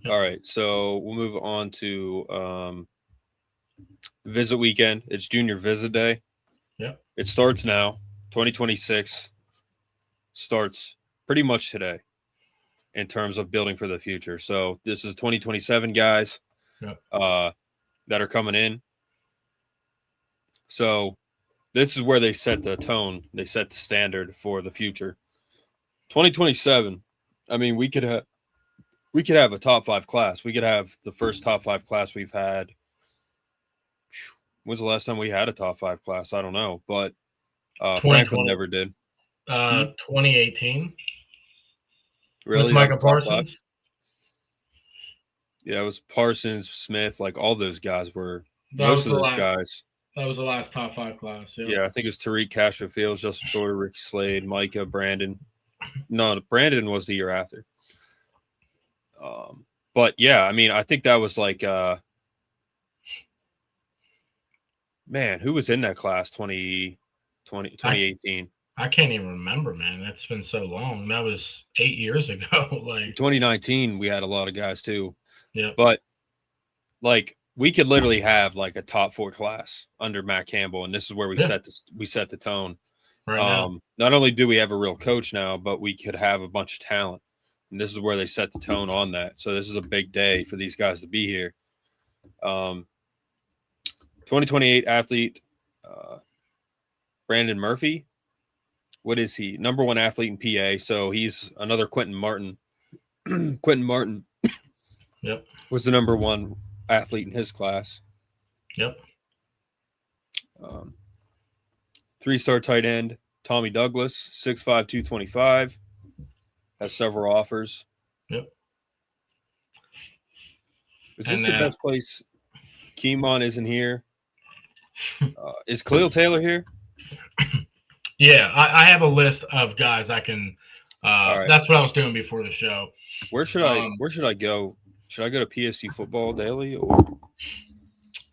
All right, so we'll move on to visit weekend. It's Junior Visit Day. Yep. It starts now. 2026 starts pretty much today in terms of building for the future. So this is 2027 guys Yep. That are coming in. So this is where they set the tone. They set the standard for the future. 2027. I mean, we could have a top 5 class. We could have the first top 5 class we've had. When's the last time we had a top 5 class? I don't know, but Franklin never did. 2018. Really? With Micah Parsons? Yeah, it was Parsons, Smith, like all those guys were. Most of those guys. That was the last top 5 class. Yeah, I think it was Tariq Castro Fields, Justin Shorter, Ricky Slade, Micah, Brandon. No, Brandon was the year after. But yeah, I mean, I think that was like, man, who was in that class 2018? I can't even remember, man. That's been so long. That was 8 years ago. Like 2019, we had a lot of guys too. Yeah. But like we could literally have like a top 4 class under Matt Campbell, and this is where we set the tone. Right not only do we have a real coach now, but we could have a bunch of talent. And this is where they set the tone on that. So this is a big day for these guys to be here. 2028 athlete, Brandon Murphy. What is he? Number 1 athlete in PA. So he's another Quentin Martin. Quentin Martin Yep. was the number 1 athlete in his class. Yep. 3-star tight end, Tommy Douglas, 6'5", 225. Has several offers. Yep. Is this the best place? Keemon isn't here. Is Khalil Taylor here? Yeah, I have a list of guys I can. Right. That's what I was doing before the show. Where should I go? Should I go to PSU Football Daily or?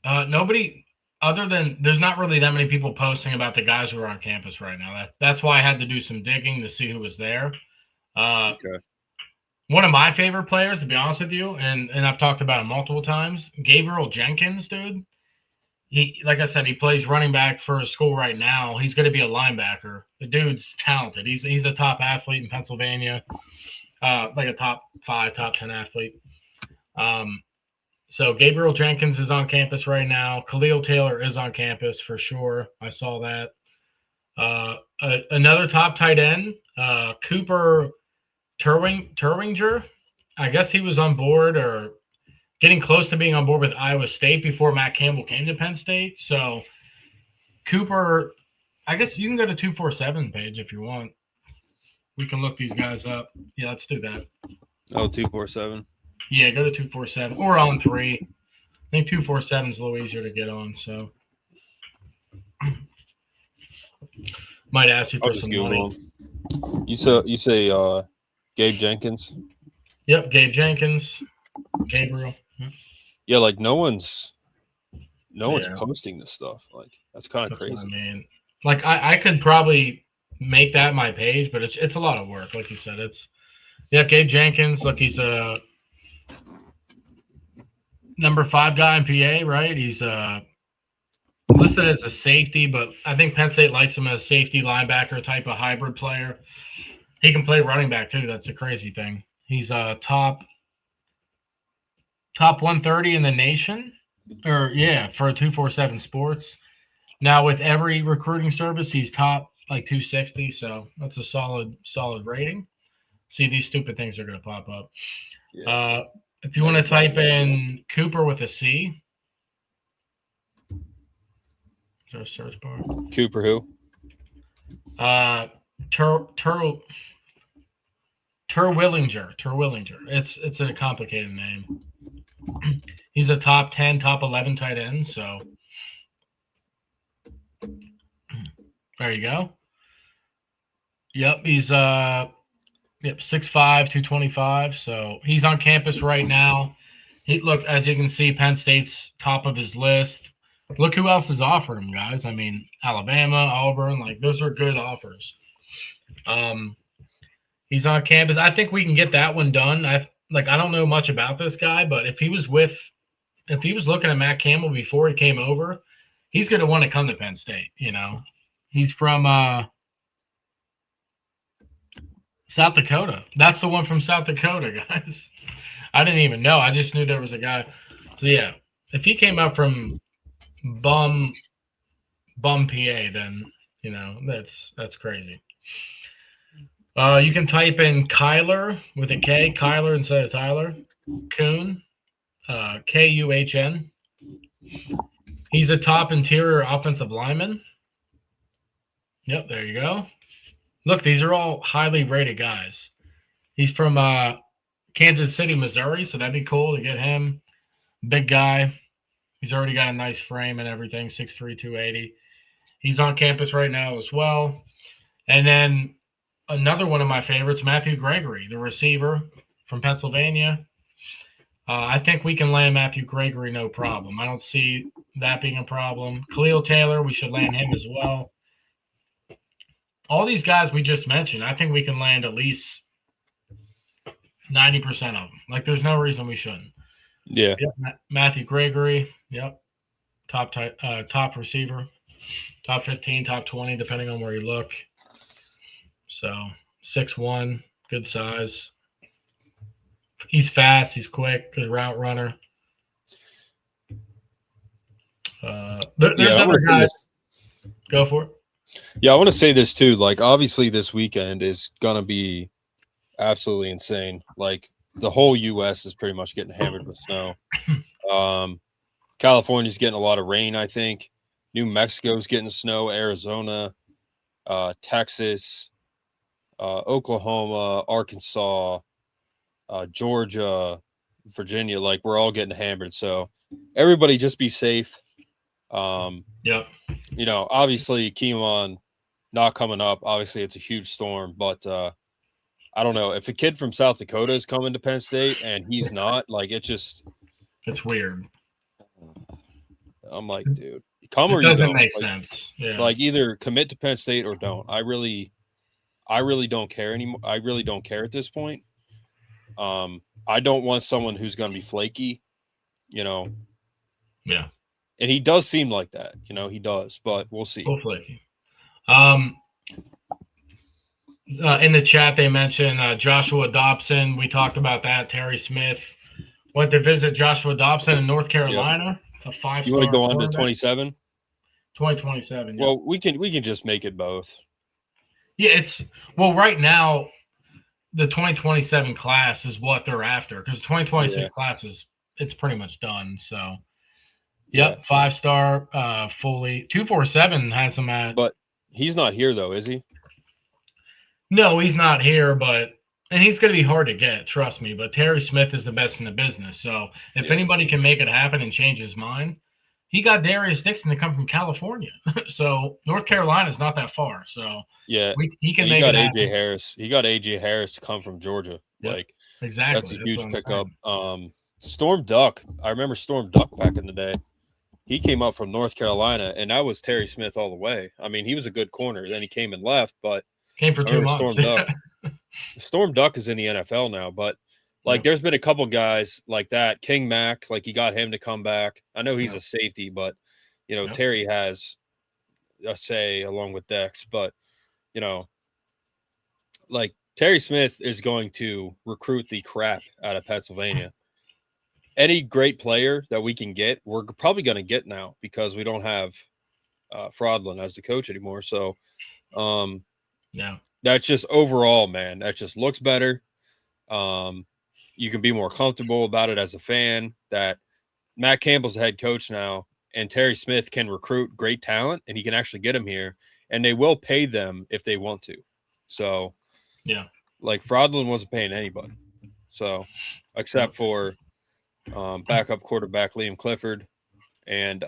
Nobody other than there's not really that many people posting about the guys who are on campus right now. That's why I had to do some digging to see who was there. Okay. One of my favorite players, to be honest with you, and I've talked about him multiple times, Gabriel Jenkins, dude. He, like I said, he plays running back for his school right now. He's going to be a linebacker. The dude's talented. He's a top athlete in Pennsylvania, like a top 5, top 10 athlete. So Gabriel Jenkins is on campus right now. Khalil Taylor is on campus for sure. I saw that. Another top tight end, Cooper Turwinger. I guess he was on board or getting close to being on board with Iowa State before Matt Campbell came to Penn State. So Cooper, I guess you can go to 247 page if you want. We can look these guys up. Yeah, let's do that. Oh, 247. Yeah, go to 247 or on 3. I think 247 is a little easier to get on. So might ask you for some money. You say Gabe Jenkins? Yep, Gabe Jenkins. Gabriel. Yeah, like no one's posting this stuff. Like that's kind of crazy. I mean, like I could probably make that my page, but it's a lot of work. Like you said, Gabe Jenkins. Look, he's a number 5 guy in PA, right? He's listed as a safety, but I think Penn State likes him as safety linebacker type of hybrid player. He can play running back too. That's a crazy thing. He's a top 130 in the nation, for 247 Sports. Now with every recruiting service, he's top like 260. So that's a solid rating. See, these stupid things are going to pop up. Yeah. If you want to type in Cooper with a C, is there a search bar? Cooper who? Terwillinger. It's a complicated name. He's a top 10, top 11 tight end. So there you go. Yep, he's 6'5", 225. So he's on campus right now. Look, as you can see, Penn State's top of his list. Look who else has offered him, guys. I mean, Alabama, Auburn, like those are good offers. He's on campus. I think we can get that one done. like, I don't know much about this guy, but if he was looking at Matt Campbell before he came over, he's going to want to come to Penn State. He's from South Dakota. That's the one from South Dakota, guys. I didn't even know. I just knew there was a guy. So yeah, if he came up from bum PA, then that's crazy. You can type in Kyler with a K, Kyler instead of Tyler. Kuhn, Kuhn. He's a top interior offensive lineman. Yep, there you go. Look, these are all highly rated guys. He's from Kansas City, Missouri, so that'd be cool to get him. Big guy. He's already got a nice frame and everything, 6'3", 280. He's on campus right now as well. And then another one of my favorites, Matthew Gregory, the receiver from Pennsylvania. I think we can land Matthew Gregory no problem. I don't see that being a problem. Khalil Taylor, we should land him as well. All these guys we just mentioned, I think we can land at least 90% of them. Like, there's no reason we shouldn't. Yeah. Yep, Matthew Gregory, yep. Top receiver. Top 15, top 20, depending on where you look. So 6'1", good size. He's fast. He's quick. Good route runner. There's other guys. Go for it. Yeah, I want to say this too. Like, obviously, this weekend is gonna be absolutely insane. Like, the whole U.S. is pretty much getting hammered with snow. California's getting a lot of rain, I think. New Mexico's getting snow. Arizona, Texas, Oklahoma, Arkansas, Georgia, Virginia. Like, we're all getting hammered. So everybody just be safe. Yep. Obviously, Keelan not coming up. Obviously, it's a huge storm, but I don't know. If a kid from South Dakota is coming to Penn State and he's not, like, it's weird. I'm like, dude, come or you don't. It doesn't make sense. Yeah. Like, either commit to Penn State or don't. I really don't care anymore. I really don't care at this point. I don't want someone who's going to be flaky, Yeah. And he does seem like that, he does, but we'll see. Hopefully. In the chat, they mentioned Joshua Dobson. We talked about that. Terry Smith went to visit Joshua Dobson in North Carolina. Yep. A 5-star. You want to go on to 27? 2027. Yep. Well, we can just make it both. Yeah, right now, the 2027 class is what they're after, because the 2026 class it's pretty much done. So. Yep, 5-star, fully. 247 has him at. But he's not here, though, is he? No, he's not here, and he's going to be hard to get, trust me. But Terry Smith is the best in the business. So if anybody can make it happen and change his mind, he got Darius Dixon to come from California. So North Carolina's not that far. So yeah, he can make it happen. AJ Harris. He got AJ Harris to come from Georgia. Yep. Like, exactly. That's a huge pickup. Storm Duck. I remember Storm Duck back in the day. He came up from North Carolina, and that was Terry Smith all the way. I mean, he was a good corner. Then he came and left, but came for 2 months. Storm Duck is in the NFL now, but there's been a couple guys like that. King Mack, like, you got him to come back. I know he's a safety, but Terry has a say along with Dex. But like, Terry Smith is going to recruit the crap out of Pennsylvania. Any great player that we can get, we're probably going to get now, because we don't have Fraudlin as the coach anymore. So, that's just overall, man. That just looks better. You can be more comfortable about it as a fan, that Matt Campbell's the head coach now, and Terry Smith can recruit great talent, and he can actually get them here, and they will pay them if they want to. So, like, Fraudlin wasn't paying anybody. So, except for backup quarterback Liam Clifford and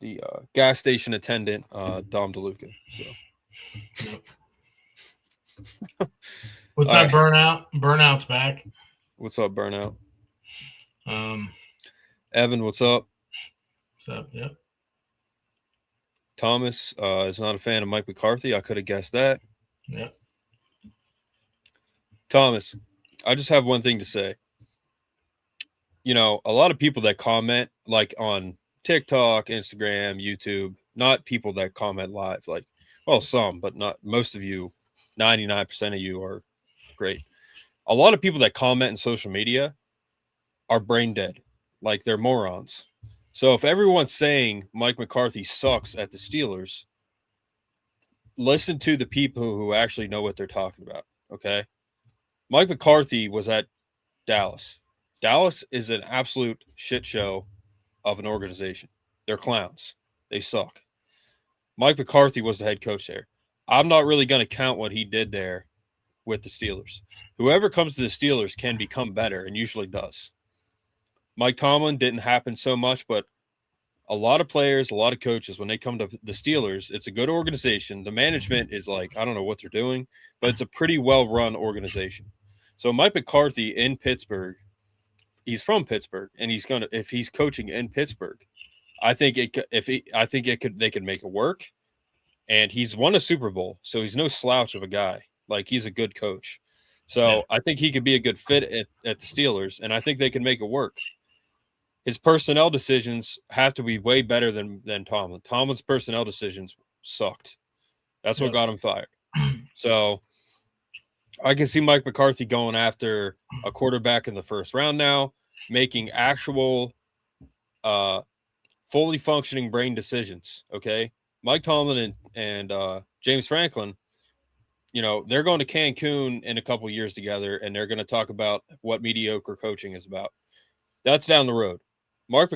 the gas station attendant Dom DeLuca. So what's up, Burnout? Burnout's back. What's up, Burnout? Evan, what's up? What's up? Yep. Thomas is not a fan of Mike McCarthy. I could have guessed that. Yeah. Thomas, I just have one thing to say. You know, a lot of people that comment like on TikTok, Instagram, YouTube, not people that comment live, like, well, some, but not most of you, 99% of you are great. A lot of people that comment in social media are brain dead, like they're morons. So if everyone's saying Mike McCarthy sucks at the Steelers, listen to the people who actually know what they're talking about, okay? Mike McCarthy was at Dallas. Dallas is an absolute shit show of an organization. They're clowns. They suck. Mike McCarthy was the head coach there. I'm not really going to count what he did there with the Steelers. Whoever comes to the Steelers can become better and usually does. Mike Tomlin didn't happen so much, but a lot of players, a lot of coaches, when they come to the Steelers, it's a good organization. The management is like, I don't know what they're doing, but it's a pretty well-run organization. So Mike McCarthy in Pittsburgh, he's from Pittsburgh, and he's gonna, if he's coaching in Pittsburgh, I think they could make it work. And he's won a Super Bowl, so he's no slouch of a guy. Like, he's a good coach. So I think he could be a good fit at the Steelers, and I think they can make it work. His personnel decisions have to be way better than Tomlin. Tomlin's personnel decisions sucked. That's what got him fired. So I can see Mike McCarthy going after a quarterback in the first round now, making actual fully functioning brain decisions, okay? Mike Tomlin and James Franklin, you know, they're going to Cancun in a couple of years together, and they're going to talk about what mediocre coaching is about. That's down the road. Mike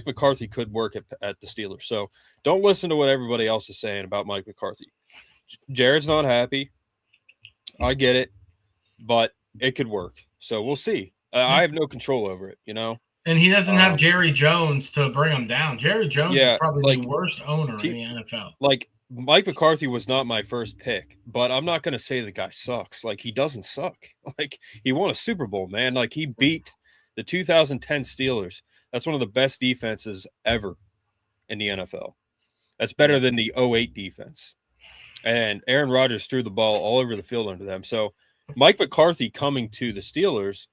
McCarthy could work at the Steelers. So don't listen to what everybody else is saying about Mike McCarthy. Jared's not happy. I get it, but it could work. So we'll see. I have no control over it, you know? And he doesn't have Jerry Jones to bring him down. Jerry Jones is probably the worst owner in the NFL. Like, Mike McCarthy was not my first pick, but I'm not going to say the guy sucks. Like, he doesn't suck. Like, he won a Super Bowl, man. Like, he beat the 2010 Steelers. That's one of the best defenses ever in the NFL. That's better than the 08 defense. And Aaron Rodgers threw the ball all over the field under them. So Mike McCarthy coming to the Steelers,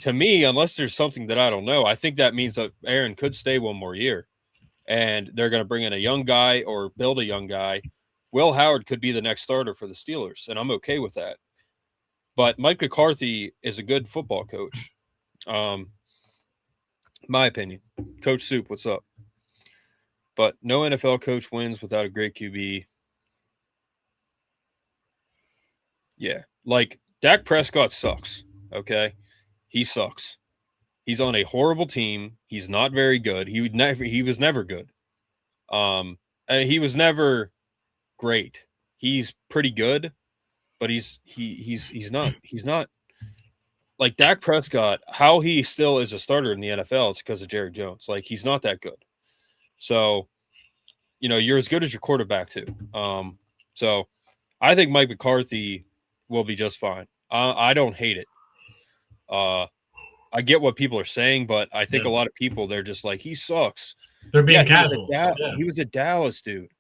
to me, unless there's something that I don't know, I think that means that Aaron could stay one more year. And they're going to bring in a young guy or build a young guy. Will Howard could be the next starter for the Steelers, and I'm okay with that. But Mike McCarthy is a good football coach. My opinion. Coach Soup, what's up? But no NFL coach wins without a great QB. Yeah. Like, Dak Prescott sucks, okay? He sucks. He's on a horrible team. He's not very good. He was never good. He was never great. He's pretty good, but he's not like Dak Prescott. How he still is a starter in the NFL, it's because of Jerry Jones. Like, he's not that good. So, you know, you're as good as your quarterback too. So I think Mike McCarthy will be just fine. I don't hate it. I get what people are saying, but I think a lot of people, they're just like, he sucks. They're being casual. He was a Dallas dude.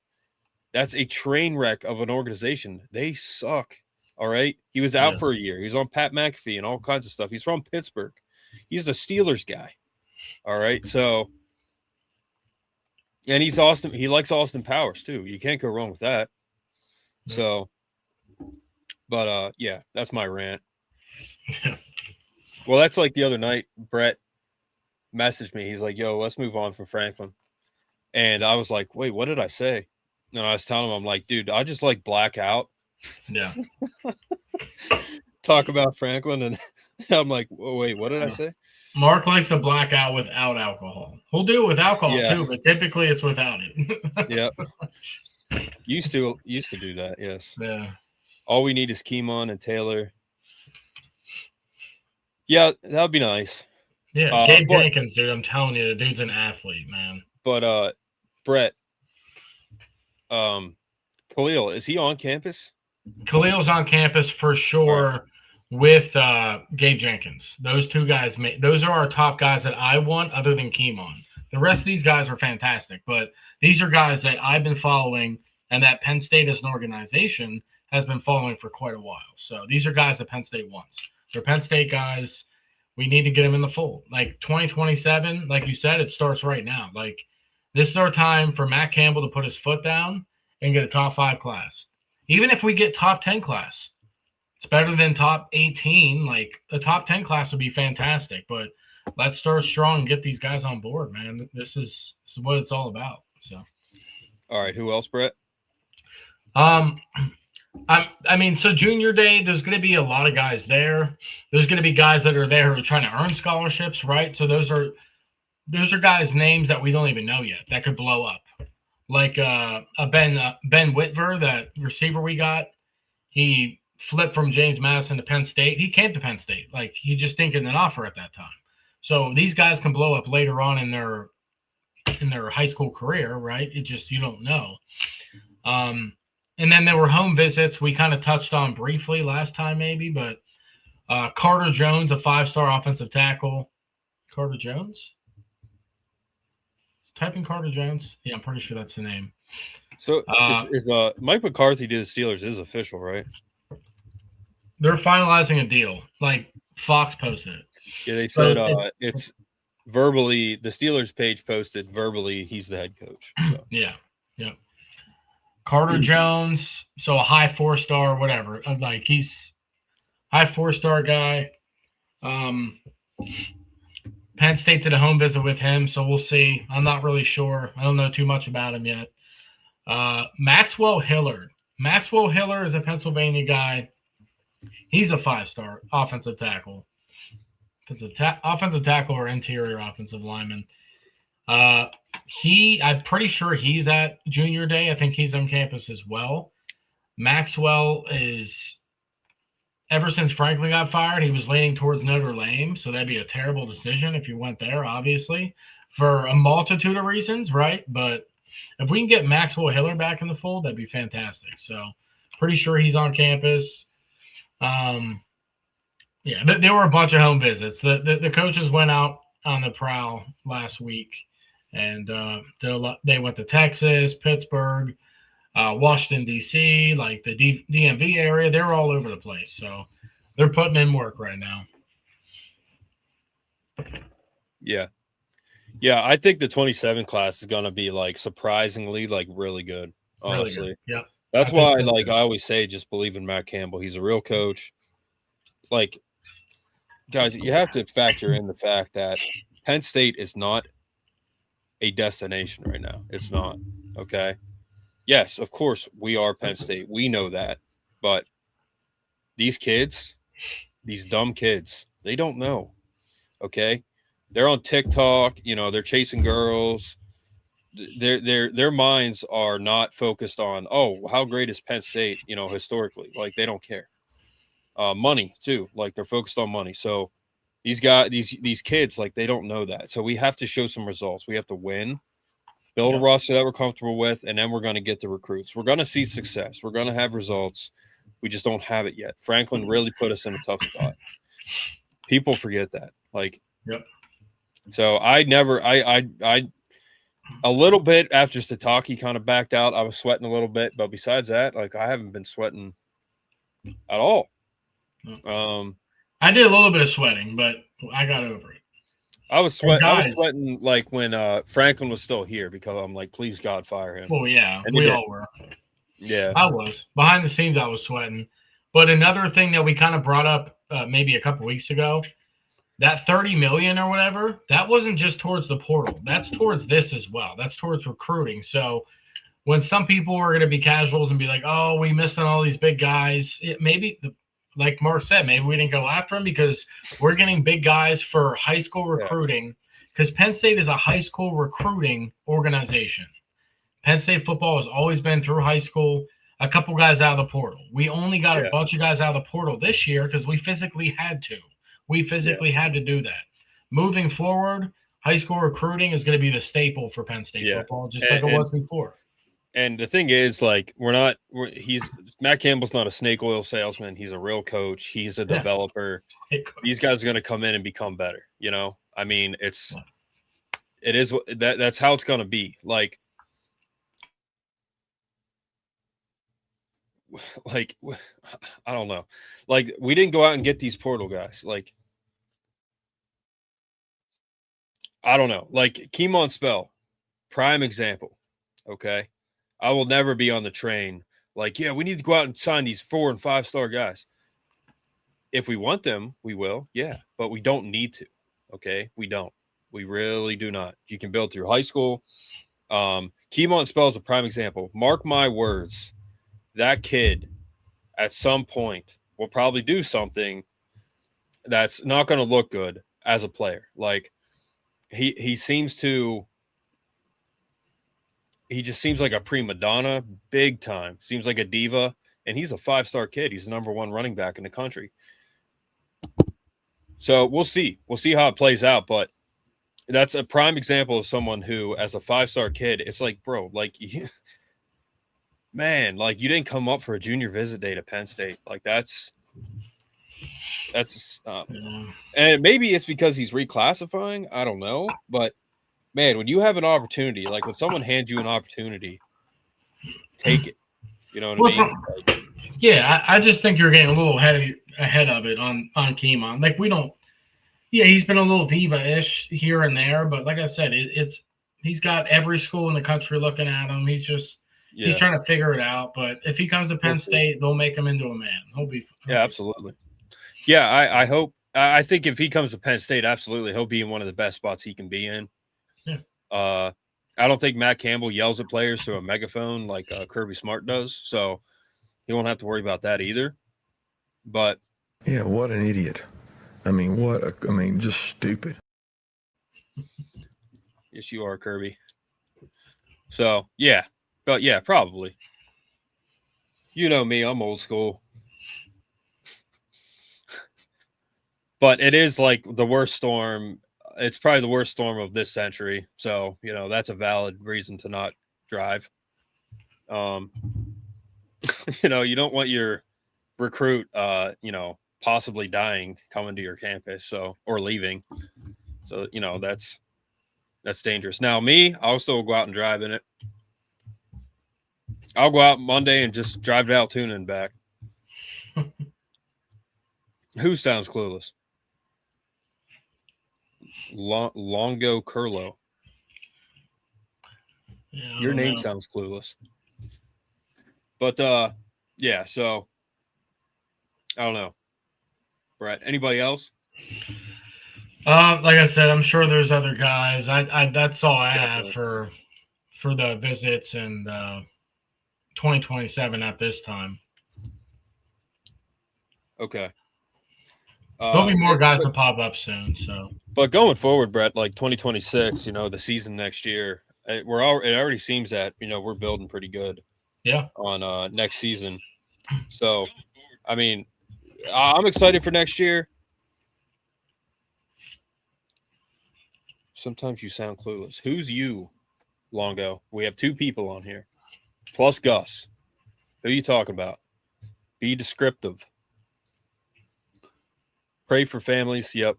That's a train wreck of an organization. They suck. All right. He was out for a year. He was on Pat McAfee and all kinds of stuff. He's from Pittsburgh. He's the Steelers guy. All right. So, and he's Austin. He likes Austin Powers too. You can't go wrong with that. So, but yeah, that's my rant. Well, that's like the other night, Brett messaged me. He's like, yo, let's move on from Franklin. And I was like, wait, what did I say? And I was telling him, I'm like, dude, I just like black out. Yeah. Talk about Franklin. And I'm like, oh, wait, what did I say? Mark likes to black out without alcohol. He'll do it with alcohol too, but typically it's without it. Yep. Used to do that. Yes. Yeah. All we need is Keemon and Taylor. Yeah, that would be nice. Yeah, Gabe Jenkins, dude. I'm telling you, the dude's an athlete, man. But Brett, Khalil, is he on campus? Khalil's on campus for sure with Gabe Jenkins. Those two guys, those are our top guys that I want other than Keemon. The rest of these guys are fantastic, but these are guys that I've been following and that Penn State as an organization has been following for quite a while. So these are guys that Penn State wants. They're Penn State guys. We need to get them in the fold. Like 2027, like you said, it starts right now. Like this is our time for Matt Campbell to put his foot down and get a top 5 class. Even if we get top 10 class, it's better than top 18. Like a top 10 class would be fantastic, but let's start strong and get these guys on board, man. This is what it's all about. So, all right, who else, Brett? I mean, so junior day, there's going to be a lot of guys there. There's going to be guys that are there who are trying to earn scholarships, right? So those are guys' names that we don't even know yet that could blow up, like Ben Whitver, that receiver we got. He flipped from James Madison to Penn State. He came to Penn State, like he just didn't get an offer at that time. So these guys can blow up later on in their high school career, right? It just, you don't know. And then there were home visits we kind of touched on briefly last time, maybe, but Carter Jones, a 5-star offensive tackle. Carter Jones? Type in Carter Jones. Yeah, I'm pretty sure that's the name. So is Mike McCarthy to the Steelers is official, right? They're finalizing a deal. Like Fox posted it. Yeah, they said it's verbally, the Steelers page posted verbally he's the head coach. So. Yeah. Carter Jones, so a high 4-star, whatever. Like he's high 4-star guy. Penn State did a home visit with him, so we'll see. I'm not really sure. I don't know too much about him yet. Maxwell Hillard. Maxwell Hillard is a Pennsylvania guy. He's a 5-star offensive tackle. Offensive tackle or interior offensive lineman. I'm pretty sure he's at junior day. I think he's on campus as well. Maxwell is, ever since Franklin got fired, he was leaning towards Notre Dame. So that'd be a terrible decision if you went there, obviously, for a multitude of reasons, right? But if we can get Maxwell Hillard back in the fold, that'd be fantastic. So pretty sure he's on campus. Yeah, there were a bunch of home visits. The coaches went out on the prowl last week, and they went to Texas, Pittsburgh, Washington, D.C., like the DMV area. They're all over the place. So they're putting in work right now. Yeah. Yeah, I think the 27 class is going to be, like, surprisingly, like, really good, honestly. Really good. Yeah. That's why, like, I always say just believe in Matt Campbell. He's a real coach. Like, guys, you have to factor in the fact that Penn State is not a destination right now. It's not, okay? Yes, of course, we are Penn State. We know that. But these kids, these dumb kids, they don't know, okay? They're on TikTok, they're chasing girls. Their minds are not focused on, oh, how great is Penn State, historically. Like, they don't care. Money too, like they're focused on money. So these kids, like, they don't know that. So we have to show some results. We have to win, build a roster that we're comfortable with, and then we're going to get the recruits. We're going to see success. We're going to have results. We just don't have it yet. Franklin really put us in a tough spot. People forget that. Like, so I a little bit after Sataki kind of backed out, I was sweating a little bit, but besides that, like, I haven't been sweating at all. I did a little bit of sweating, but I got over it. I was sweating like when Franklin was still here, because I'm like, please God, fire him. Well, yeah, we all were. Yeah, I was behind the scenes. I was sweating. But another thing that we kind of brought up maybe a couple weeks ago, that $30 million or whatever, that wasn't just towards the portal. That's towards this as well. That's towards recruiting. So when some people are going to be casuals and be like, oh, we missed on all these big guys, like Mark said, maybe we didn't go after them because we're getting big guys for high school recruiting, because Penn State is a high school recruiting organization. Penn State football has always been through high school, a couple guys out of the portal. We only got a bunch of guys out of the portal this year because we physically had to. We physically had to do that. Moving forward, high school recruiting is going to be the staple for Penn State football, just like it was before. And the thing is, like, Matt Campbell's not a snake oil salesman. He's a real coach. He's a developer. These guys are going to come in and become better. I mean, it's it is that's how it's going to be. Like I don't know. Like we didn't go out and get these portal guys. Like I don't know. Like Keemon Spell, prime example. Okay. I will never be on the train. Like, yeah, we need to go out and sign these 4 and 5 star guys. If we want them, we will. Yeah. But we don't need to. Okay. We don't. We really do not. You can build through high school. Keemon Spell is a prime example. Mark my words. That kid at some point will probably do something that's not going to look good as a player. Like he seems to he just seems like a prima donna, big time. Seems like a diva, and he's a 5-star kid. He's the number 1 running back in the country. So we'll see. We'll see how it plays out, but that's a prime example of someone who, as a 5-star kid, it's like, bro, like, man, like you didn't come up for a junior visit day to Penn State. Like that's, and maybe it's because he's reclassifying. I don't know, but man, when you have an opportunity, like when someone hands you an opportunity, take it. You know what I mean? Yeah, I just think you're getting a little ahead of it on Keemon. Like we don't. Yeah, he's been a little diva-ish here and there, but like I said, he's got every school in the country looking at him. He's trying to figure it out. But if he comes to Penn State, they'll make him into a man. He'll be absolutely. Yeah, I hope. I think if he comes to Penn State, absolutely, he'll be in one of the best spots he can be in. Yeah. I don't think Matt Campbell yells at players through a megaphone like Kirby Smart does, so he won't have to worry about that either. But yeah, what an idiot! I mean, just stupid. Yes, you are, Kirby. So yeah, but yeah, probably. You know me, I'm old school. But it is like the worst storm. It's probably the worst storm of this century. So, that's a valid reason to not drive. You don't want your recruit, possibly dying coming to your campus, or leaving. So, that's dangerous. Now, me, I'll still go out and drive in it. I'll go out Monday and just drive to Altoona and back. Who sounds clueless? Longo Curlo. Yeah, your name sounds clueless. But yeah, so I don't know. Brett, anybody else? Like I said, I'm sure there's other guys. I that's all I have for the visits and 2027 at this time. Okay. There'll be more guys to pop up soon. So, but going forward, Brett, like 2026, the season next year, it already seems that we're building pretty good. Yeah. On next season, so I mean, I'm excited for next year. Sometimes you sound clueless. Who's you, Longo? We have 2 people on here, plus Gus. Who are you talking about? Be descriptive. Pray for families. Yep.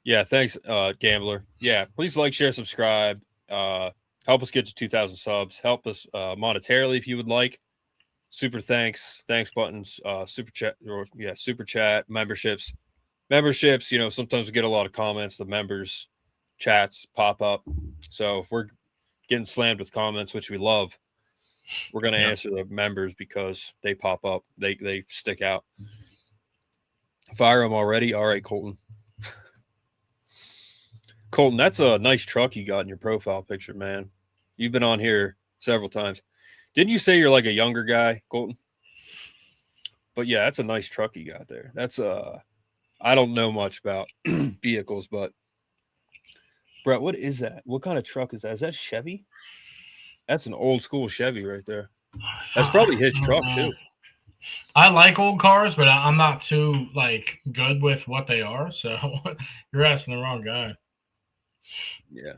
Yeah, thanks, Gambler. Yeah, please like, share, subscribe. Help us get to 2,000 subs. Help us monetarily if you would like. Super thanks buttons, super chat, memberships. Sometimes we get a lot of comments. The members chats pop up. So if we're getting slammed with comments, which we love, we're going to answer the members because they pop up. They stick out. Fire them already. All right, Colton. Colton, that's a nice truck you got in your profile picture, man. You've been on here several times. Didn't you say you're like a younger guy, Colton? But yeah, that's a nice truck you got there. That's I don't know much about vehicles, but Brett, what is that? What kind of truck is that? Is that Chevy? That's an old school Chevy right there. That's probably his truck too. I like old cars, but I'm not too good with what they are. So you're asking the wrong guy. Yeah.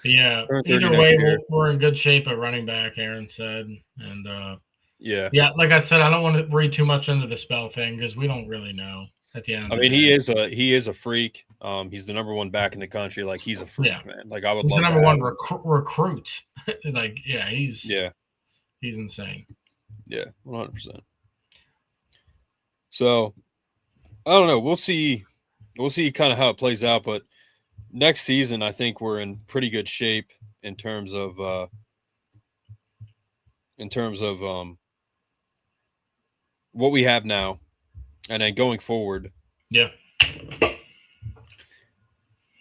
Yeah. Either way, we're in good shape at running back, Aaron said, and Yeah. Yeah, like I said, I don't want to read too much into the spell thing because we don't really know at the end. I mean, he is a freak. He's the number one back in the country. Like, he's a freak, Yeah. man. Like, I would He's the love to number have one him. recruit. Like, yeah, he's insane. Yeah, 100%. So, I don't know. We'll see kind of how it plays out, but next season, I think we're in pretty good shape in terms of what we have now, and then going forward. Yeah.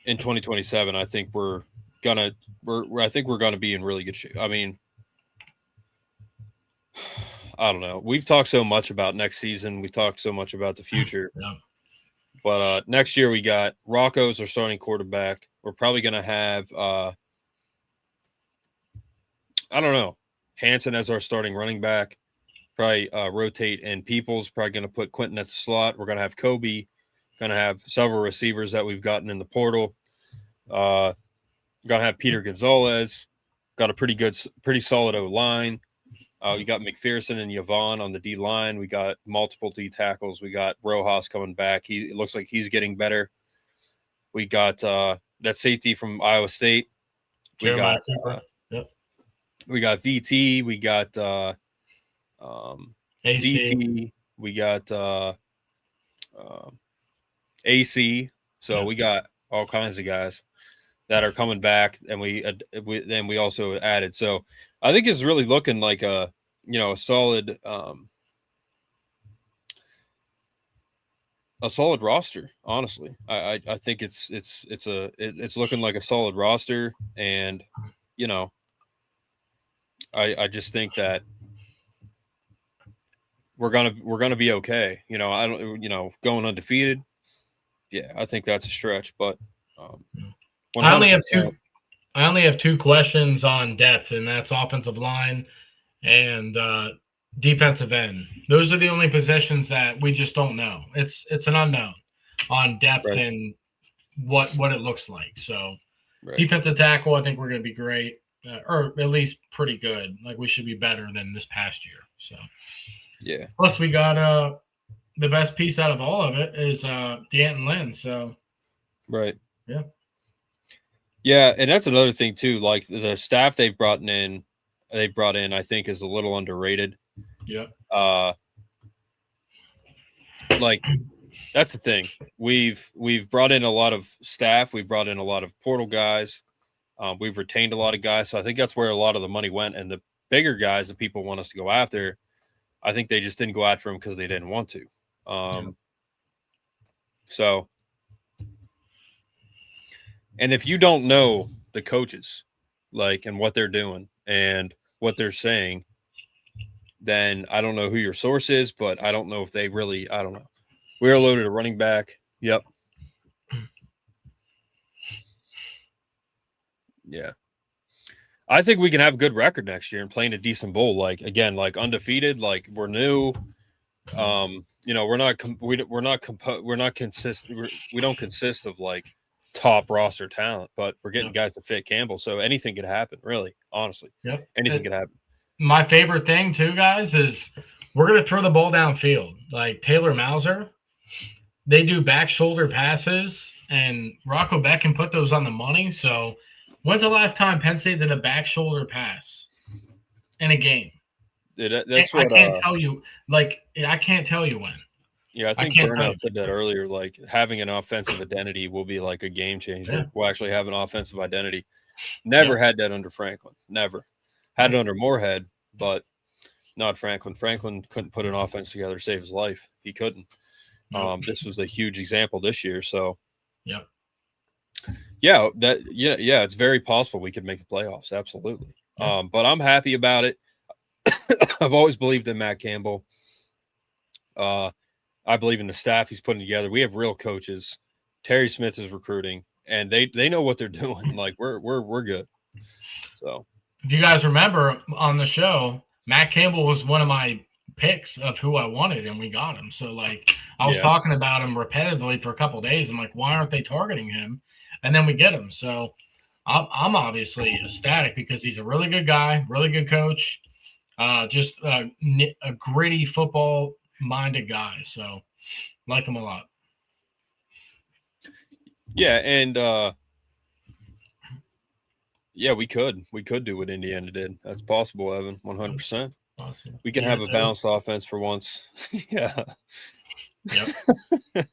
In 2027, I think we're gonna be in really good shape. I mean, I don't know. We've talked so much about next season. We talked so much about the future. Yeah. But next year we got Rocco's our starting quarterback. We're probably gonna have I don't know, Hanson as our starting running back. Probably rotate, and Peoples probably gonna put Quentin at the slot. We're gonna have Kobe. Gonna have several receivers that we've gotten in the portal. Gonna have Peter Gonzalez. Got a pretty solid O line. We got McPherson and Yvonne on the D line. We got multiple D tackles. We got Rojas coming back. It looks like he's getting better. We got that safety from Iowa State. We Jeremiah got Cooper. Yep. We got VT. We got AC. ZT. We got AC. So we got all kinds of guys that are coming back, and we also added. So I think it's really looking like a solid roster. Honestly, I think it's looking like a solid roster, and I just think that we're gonna be okay. I don't going undefeated. Yeah, I think that's a stretch, but I only have two questions on depth, and that's offensive line and defensive end. Those are the only positions that we just don't know. It's an unknown on depth Right. and what it looks like. So Right. defensive tackle, I think we're going to be great, or at least pretty good. Like, we should be better than this past year. So Yeah. plus we got the best piece out of all of it is D'Anton Lynn. So Right. yeah. Yeah, and that's another thing too. Like, the staff they've brought in, I think, is a little underrated. Yeah. Like, that's the thing. We've brought in a lot of staff. We've brought in a lot of portal guys. We've retained a lot of guys. So I think that's where a lot of the money went. And the bigger guys that people want us to go after, I think they just didn't go after them because they didn't want to. So, and if you don't know the coaches, like, and what they're doing and what they're saying, then I don't know who your source is, but I don't know if they really, I don't know. We're loaded a running back. Yep. Yeah. I think we can have a good record next year and playing a decent bowl. Like, again, like undefeated, like we're new. We don't consist of like top roster talent, but we're getting guys to fit Campbell. So anything could happen, really, honestly. Yep. Anything could happen. My favorite thing too, guys, is we're going to throw the ball downfield. Like Taylor Mauser, they do back shoulder passes, and Rocco Beck can put those on the money. So when's the last time Penn State did a back shoulder pass in a game? That's I can't tell you. Like, I can't tell you when. Yeah, I think Burnout said that earlier. Like, having an offensive identity will be like a game changer. Yeah. We'll actually have an offensive identity. Never had that under Franklin. Never. Had it under Moorhead, but not Franklin. Franklin couldn't put an offense together to save his life. He couldn't. This was a huge example this year. So, yeah, it's very possible we could make the playoffs. Absolutely. But I'm happy about it. I've always believed in Matt Campbell. I believe in the staff he's putting together. We have real coaches. Terry Smith is recruiting, and they know what they're doing. Like, we're good. So, if you guys remember on the show, Matt Campbell was one of my picks of who I wanted, and we got him. So, like, I was talking about him repetitively for a couple of days. I'm like, why aren't they targeting him? And then we get him. So I'm obviously ecstatic because he's a really good guy, really good coach. Just a gritty football-minded guy. So, like him a lot. Yeah, and yeah, we could do what Indiana did. That's possible, Evan. 100%. Awesome. We can have a balanced offense for once. Yeah. Yep.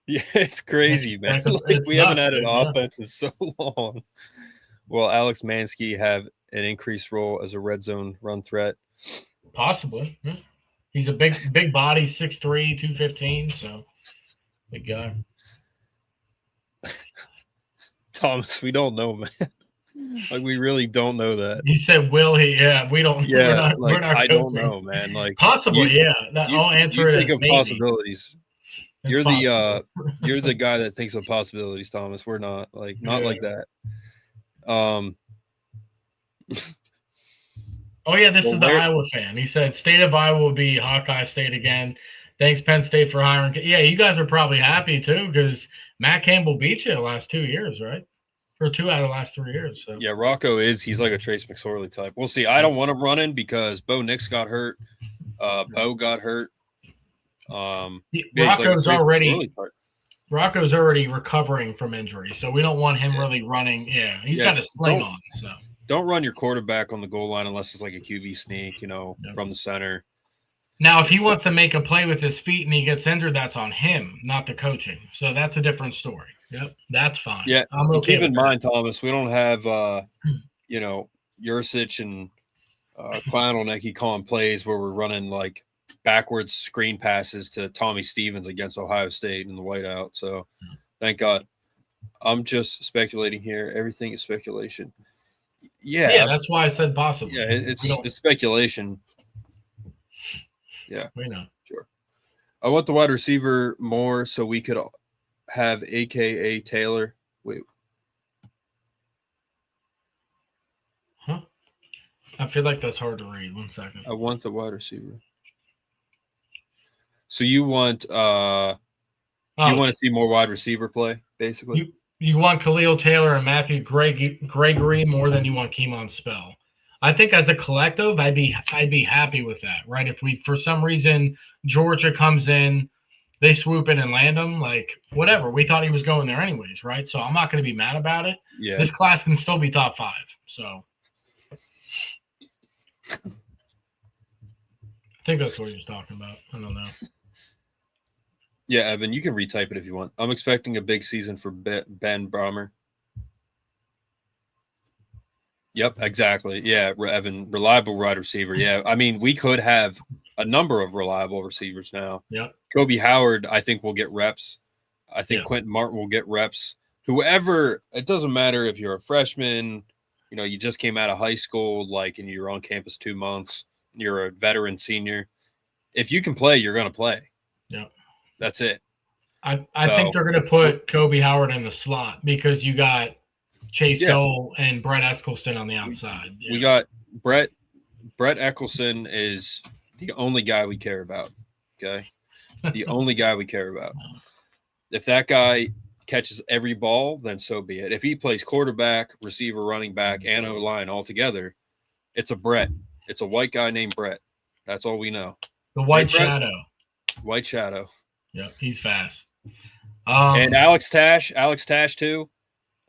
Yeah, it's crazy, man. It's we haven't nuts, had an dude, yeah. offense in so long. Will Alex Mansky have an increased role as a red zone run threat? Possibly. Yeah. He's a big body, 6'3", 215, so big guy. Thomas, we don't know, man. Like, we really don't know that. He said, "Will he?" Yeah, we don't. Yeah, we're not I coaching. don't know, man. Like, Possibly, yeah. I'll answer it think as of maybe. possibilities. It's You're possible. you're the guy that thinks of possibilities, Thomas. We're not like Yeah. that. Oh yeah, this Well, is the Iowa fan. He said, "State of Iowa will be Hawkeye State again." Thanks, Penn State, for hiring. Yeah, you guys are probably happy too because Matt Campbell beat you the last 2 years, right? Or 2 out of the last 3 years. So yeah, Rocco he's like a Trace McSorley type. We'll see. I don't want him running because Bo Nix got hurt. Bo got hurt. Rocco's already recovering from injury, so we don't want him really running. Yeah, he's got a sling on. So don't run your quarterback on the goal line unless it's like a QB sneak, from the center. Now, if he wants to make a play with his feet and he gets injured, that's on him, not the coaching. So that's a different story. Yep, that's fine. Yeah, I'm okay keep in with mind, Thomas, we don't have Yurcich and Clownelnicki calling plays where we're running like backwards screen passes to Tommy Stevens against Ohio State in the whiteout. So thank God. I'm just speculating here. Everything is speculation. Yeah, that's why I said possible. Yeah, it's speculation. Yeah, we know. Sure. I want the wide receiver more so we could have AKA Taylor. Wait. Huh? I feel like that's hard to read. 1 second. I want the wide receiver. So you want you want to see more wide receiver play, basically? You want Khalil Taylor and Matthew Gregory more than you want Keemon Spell. I think as a collective, I'd be happy with that, right? If we, for some reason, Georgia comes in, they swoop in and land him, like whatever. We thought he was going there anyways, right? So I'm not going to be mad about it. Yeah. This class can still be top 5. So I think that's what he was talking about. I don't know. Yeah, Evan, you can retype it if you want. I'm expecting a big season for Ben Brahmer. Yep, exactly. Yeah, Evan, reliable wide receiver. Yeah, I mean, we could have a number of reliable receivers now. Yeah. Kobe Howard, I think, will get reps. I think Quentin Martin will get reps. Whoever, it doesn't matter if you're a freshman, you just came out of high school, and you're on campus 2 months, you're a veteran senior. If you can play, you're going to play. Yeah. That's it. I think they're going to put Kobe Howard in the slot because you got Chase Soule and Brett Eskelson on the outside. We got Brett Eskelson is the only guy we care about. Okay. The only guy we care about. If that guy catches every ball, then so be it. If he plays quarterback, receiver, running back, and O-line all together, it's a Brett. It's a white guy named Brett. That's all we know. The White Shadow. White Shadow. Yeah, he's fast. And Alex Tash too.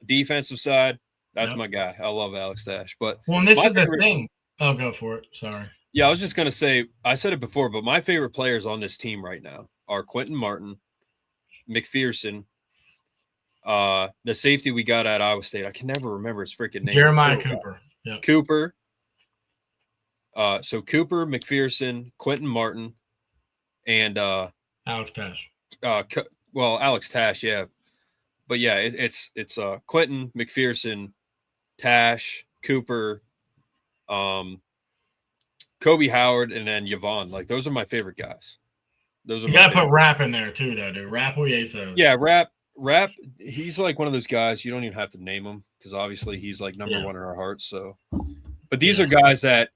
Defensive side, that's my guy. I love Alex Tash. But this is the thing. I'll go for it. Sorry. Yeah, I was just gonna say, I said it before, but my favorite players on this team right now are Quentin Martin, McPherson, the safety we got at Iowa State. I can never remember his freaking name. Jeremiah Cooper. Yeah. Cooper. So Cooper, McPherson, Quentin Martin, and Alex Tash. Alex Tash, yeah. But yeah, it's Quentin, McPherson, Tash, Cooper, Kobe Howard, and then Yvonne. Like, those are my favorite guys. Those are. You gotta put Rap in there too, though, dude. Rap Yeah, Rap. He's like one of those guys you don't even have to name him because obviously he's like number one in our hearts. So, but these are guys that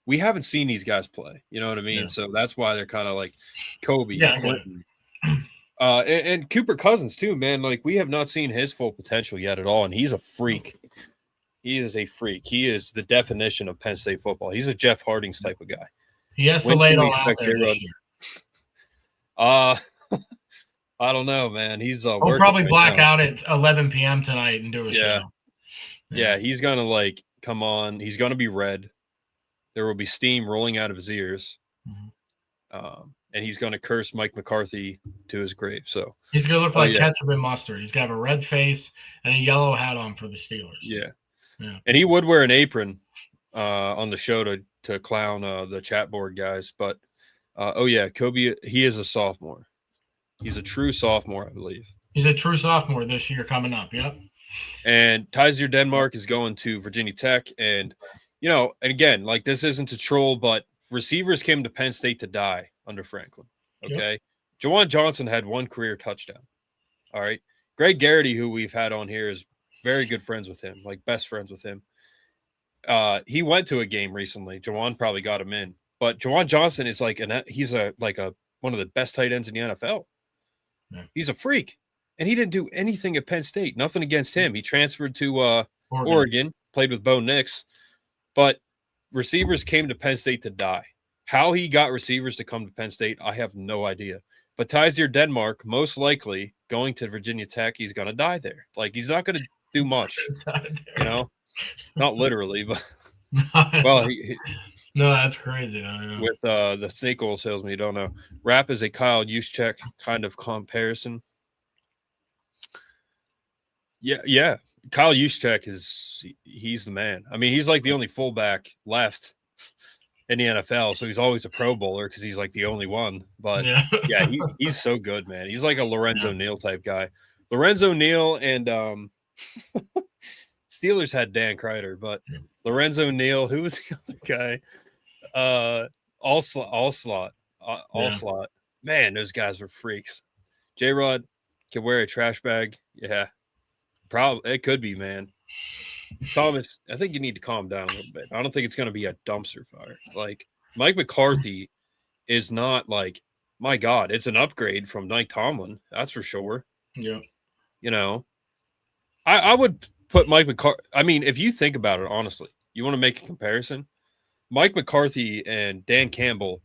we haven't seen these guys play. You know what I mean? Yeah. So that's why they're kind of like Kobe, Quentin. And Cooper Cousins too, man. Like, we have not seen his full potential yet at all, and he's a freak. He is a freak. He is the definition of Penn State football. He's a Jeff Hardings type of guy. He has to When lay can it we all out expect there this J-Rod? year. I don't know, man. He's He'll working probably right black now. out at 11 p.m. tonight and do a show. Yeah, he's gonna like come on. He's gonna be red. There will be steam rolling out of his ears, and he's gonna curse Mike McCarthy to his grave. So he's gonna look like ketchup and mustard. He's gonna have a red face and a yellow hat on for the Steelers. Yeah. And he would wear an apron on the show to clown the chat board guys. But Kobe, he is a sophomore. He's a true sophomore, I believe. He's a true sophomore this year coming up. Yep. And Tyser Denmark is going to Virginia Tech. And, and again, like this isn't a troll, but receivers came to Penn State to die under Franklin. Okay. Yep. Juwan Johnson had one career touchdown. All right. Greg Garrity, who we've had on here, is very good friends with him, like best friends with him. He went to a game recently. Juwan probably got him in. But Juwan Johnson is he's one of the best tight ends in the NFL. Yeah. He's a freak. And he didn't do anything at Penn State. Nothing against him. He transferred to Oregon, played with Bo Nix. But receivers came to Penn State to die. How he got receivers to come to Penn State, I have no idea. But Tyser Denmark, most likely going to Virginia Tech, he's going to die there. Like, he's not going to do much, Not literally, but well, no, that's crazy. With the snake oil salesman, you don't know. Rap is a Kyle Juszczyk kind of comparison. Yeah. Kyle Juszczyk he's the man. I mean, he's like the only fullback left in the NFL, so he's always a Pro Bowler because he's like the only one. But he's so good, man. He's like a Lorenzo Neal type guy. Lorenzo Neal and Steelers had Dan Kreider, but Lorenzo Neal, who was the other guy? Allslot. Man, those guys were freaks. J-Rod can wear a trash bag. Yeah, probably it could be, man. Thomas, I think you need to calm down a little bit. I don't think it's going to be a dumpster fire. Like Mike McCarthy is not like, my God, it's an upgrade from Mike Tomlin. That's for sure. Yeah. I would put Mike McCarthy. I mean, if you think about it, honestly, you want to make a comparison. Mike McCarthy and Dan Campbell,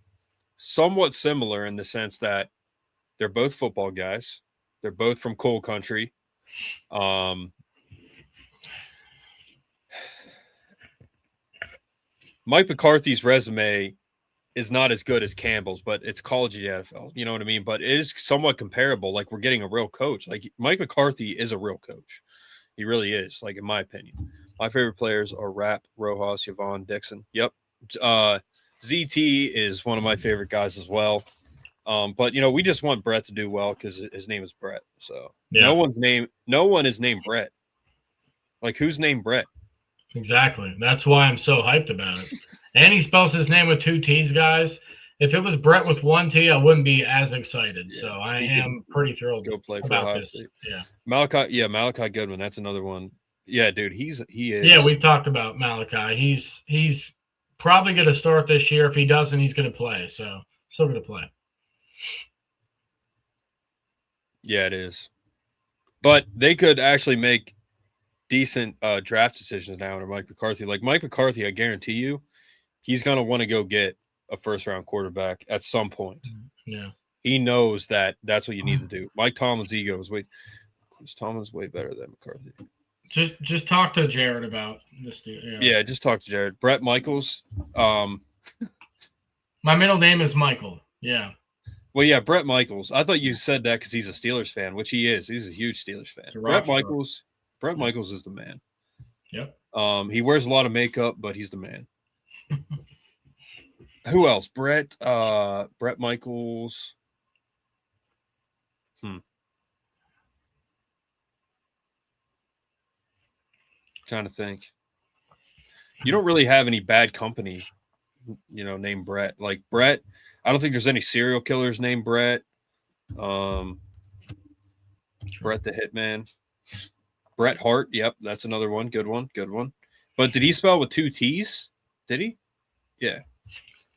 somewhat similar in the sense that they're both football guys. They're both from coal country. Mike McCarthy's resume is not as good as Campbell's, but it's college NFL. You know what I mean? But it is somewhat comparable. Like, we're getting a real coach. Like, Mike McCarthy is a real coach. He really is, like, in my opinion. My favorite players are Rapp, Rojas, Yvonne, Dixon. Yep. ZT is one of my favorite guys as well. But, we just want Brett to do well because his name is Brett. So no one is named Brett. Like, who's named Brett? Exactly. That's why I'm so hyped about it. And he spells his name with 2 T's, guys. If it was Brett with 1 T, I wouldn't be as excited. Yeah, so I am pretty thrilled go play for about this. State. Yeah. Malachi Goodman. That's another one. Yeah, dude, he is. Yeah, we've talked about Malachi. He's probably going to start this year. If he doesn't, he's going to play. So still going to play. Yeah, it is. But they could actually make decent draft decisions now under Mike McCarthy. Like Mike McCarthy, I guarantee you, he's going to want to go get a first-round quarterback at some point. Yeah. He knows that that's what you need to do. Mike Tomlin's ego is Tomlin's way better than McCarthy. Just talk to Jared about this deal. Yeah, just talk to Jared. Brett Michaels. My middle name is Michael. Yeah. Well, yeah, Brett Michaels. I thought you said that because he's a Steelers fan, which he is. He's a huge Steelers fan. Brett Michaels is the man. Yep. He wears a lot of makeup, but he's the man. Who else? Brett Michaels. Trying to think. You don't really have any bad company, named Brett. Like Brett, I don't think there's any serial killers named Brett. Brett the Hitman. Bret Hart. Yep, that's another one. Good one. But did he spell with 2 T's? Did he? Yeah.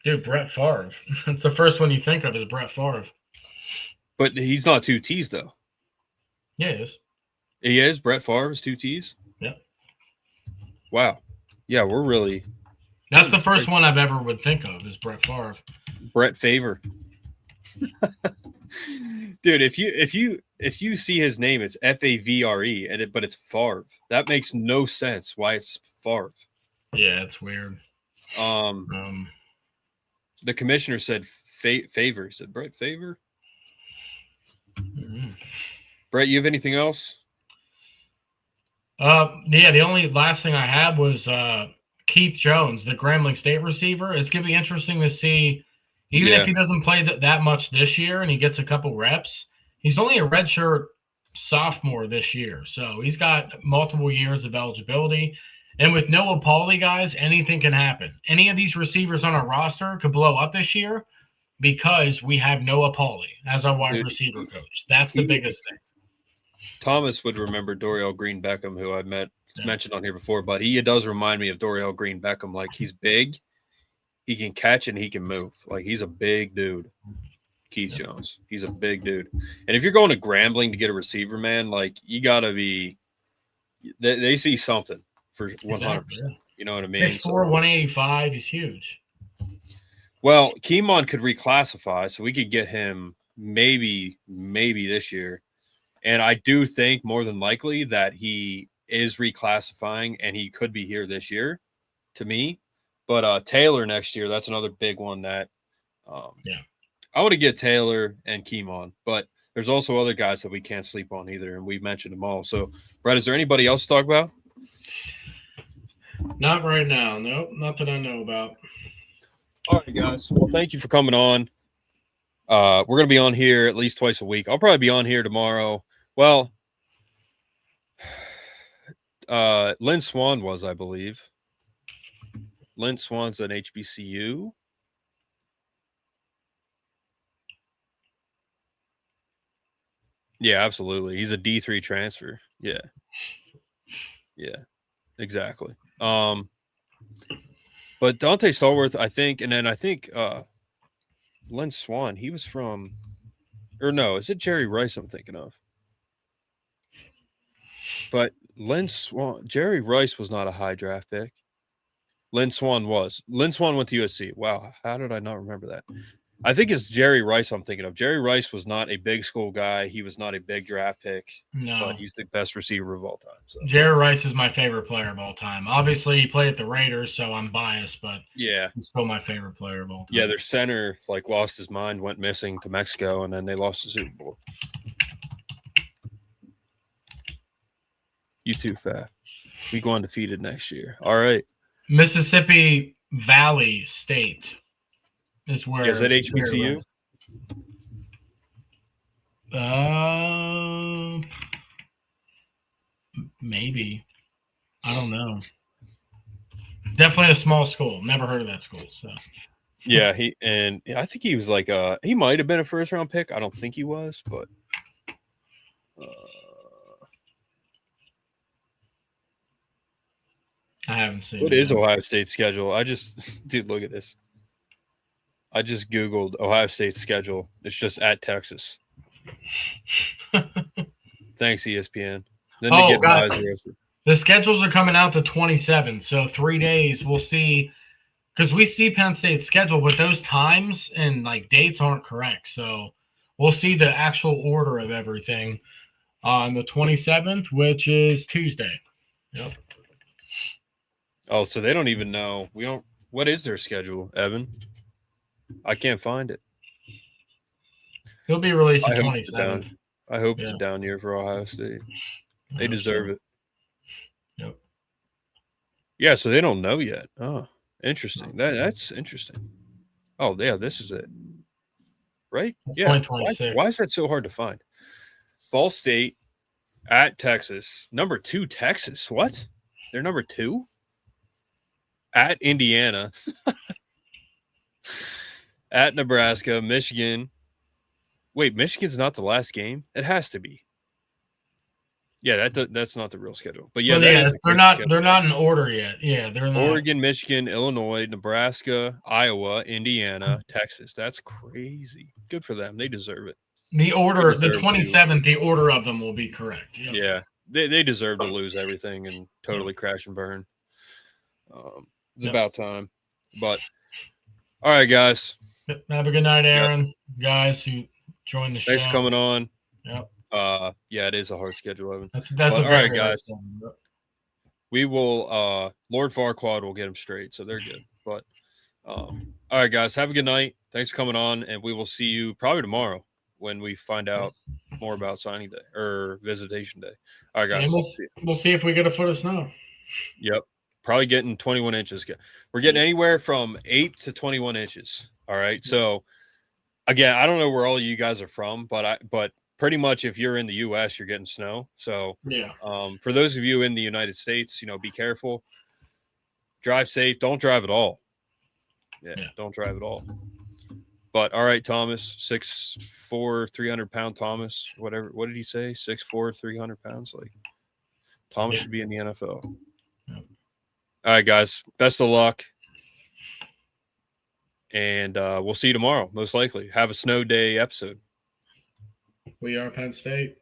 Dude, Brett Favre. That's the first one you think of is Brett Favre. But he's not 2 T's, though. Yeah, he is. He is? Brett Favre is 2 T's? Yep. Wow. Yeah, we're really That's the first one I've ever would think of is Brett Favre. Brett Favre. Dude, if you see his name, it's Favre, but it's Favre. That makes no sense why it's Favre. Yeah, it's weird. The commissioner said Favre. He said Brett Favre. Mm-hmm. Brett, you have anything else? Yeah, the only last thing I had was Keith Jones, the Grambling State receiver. It's going to be interesting to see, even if he doesn't play that much this year and he gets a couple reps, he's only a redshirt sophomore this year. So he's got multiple years of eligibility. And with Noah Pauly, guys, anything can happen. Any of these receivers on our roster could blow up this year because we have Noah Pauly as our wide receiver coach. That's the biggest thing. Thomas would remember Dorial Green Beckham, who I mentioned on here before, but he does remind me of Dorial Green Beckham. Like, he's big, he can catch, and he can move. Like, he's a big dude. Keith Jones, he's a big dude. And if you're going to Grambling to get a receiver, man, like, you gotta be. They see something for 100%. Exactly. You know what I mean? 6'4", 185. He's huge. Well, Keemon could reclassify, so we could get him maybe this year. And I do think more than likely that he is reclassifying and he could be here this year to me. But Taylor next year, that's another big one that I want to get Taylor and Keemon. But there's also other guys that we can't sleep on either, and we mentioned them all. So, Brett, is there anybody else to talk about? Not right now. Nope, not that I know about. All right, guys. Well, thank you for coming on. We're going to be on here at least twice a week. I'll probably be on here tomorrow. Well, Lynn Swan was, I believe. Lynn Swan's at HBCU. Yeah, absolutely. He's a D3 transfer. Yeah. Yeah, exactly. But Dante Stallworth, I think, and then I think Lynn Swan, he was from, or no, is it Jerry Rice I'm thinking of? But Jerry Rice was not a high draft pick. Lynn Swan was. Lynn Swan went to USC. Wow, how did I not remember that? I think it's Jerry Rice I'm thinking of. Jerry Rice was not a big school guy. He was not a big draft pick. No. But he's the best receiver of all time. So. Jerry Rice is my favorite player of all time. Obviously, he played at the Raiders, so I'm biased, but yeah, he's still my favorite player of all time. Yeah, their center lost his mind, went missing to Mexico, and then they lost the Super Bowl. You too, Fat. We go undefeated next year. All right. Mississippi Valley State is where. Is that HBCU? Maybe. I don't know. Definitely a small school. Never heard of that school. So. Yeah, I think he was he might have been a first round pick. I don't think he was, but. I haven't seen. What is Ohio State's schedule? Dude, look at this. I just Googled Ohio State's schedule. It's just at Texas. Thanks, ESPN. Then they get the schedules are coming out to 27, so 3 days. We'll see, because we see Penn State's schedule, but those times and dates aren't correct. So we'll see the actual order of everything on the 27th, which is Tuesday. Yep. Oh, so they don't even know. What is their schedule, Evan? I can't find it. He'll be released on 27th. I hope it's a down year for Ohio State. They deserve it. Yep. Yeah, so they don't know yet. Oh, interesting. That's interesting. Oh, yeah, this is it. Right? It's 2026. Why is that so hard to find? Ball State at Texas. Number 2, Texas. What? They're number 2? At Indiana. At Nebraska, Michigan. Wait, Michigan's not the last game? It has to be. Yeah, that's not the real schedule. But yeah, they're not in order yet. Yeah, they're not. Oregon, Michigan, Illinois, Nebraska, Iowa, Indiana, Texas. That's crazy. Good for them. They deserve it. The order, the 27th, the order of them will be correct. Yep. Yeah, they deserve to lose everything and totally crash and burn. It's about time. But all right, guys. Have a good night, Aaron. Guys who joined the show. Thanks for coming on. Yep. Yeah, it is a hard schedule, Evan. That's all right, guys. Schedule. We will. Lord Farquaad will get them straight, so they're good. But all right, guys. Have a good night. Thanks for coming on, and we will see you probably tomorrow when we find out more about signing day or visitation day. All right, guys. We'll see if we get a foot of snow. Yep. Probably getting 21 inches. We're getting anywhere from 8 to 21 inches. All right. So again, I don't know where all you guys are from, but pretty much if you're in the US, you're getting snow. So for those of you in the United States, be careful. Drive safe. Don't drive at all. Yeah. Don't drive at all. But all right, Thomas, 6'4", 300-pound Thomas, whatever. What did he say? 6'4", 300 pounds. Like Thomas should be in the NFL. Yeah. All right, guys. Best of luck. And we'll see you tomorrow, most likely. Have a snow day episode. We are Penn State.